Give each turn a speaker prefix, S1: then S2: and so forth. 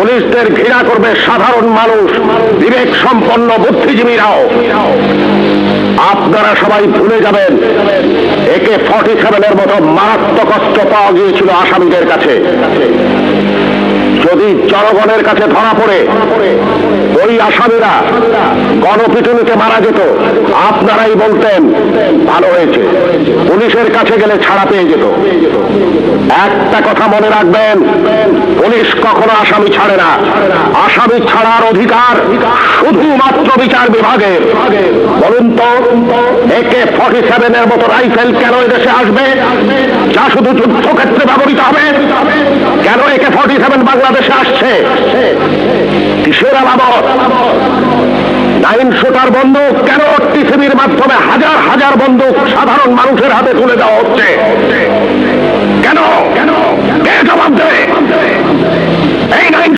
S1: পুলিশদের ঘৃণা করবে সাধারণ মানুষ, বিবেক সম্পন্ন বুদ্ধিজীবীরাও। আপনারা সবাই ভুলে যাবেন AK-47 মতো মারাত্মক অস্ত্র পাওয়া গিয়েছিল আসামিদের কাছে। যদি জনগণের কাছে ধরা পড়ে ওই আসামিরা গণপিটুনিতে মারা যেত, আপনারাই বলতেন ভালো হয়েছে, পুলিশের কাছে গেলে ছাড়া পেয়ে যেত। একটা কথা মনে রাখবেন, পুলিশ কখনো আসামি ছাড়ে না। আসামি ছাড়ার অধিকার শুধুমাত্র বিচার বিভাগের। বলুন তো, AK-47 মতো রাইফেল কেন এদেশে আসবে, যা শুধু যুদ্ধক্ষেত্রে ব্যবহৃত হবে? কেন AK-47 বাংলাদেশে আসছে? কিসের আলামত? 9 শুটার বন্দুক কেন টিসিবির মাধ্যমে হাজার হাজার বন্দুক সাধারণ মানুষের হাতে তুলে দেওয়া হচ্ছে? কেন? কে জবাব দেবে?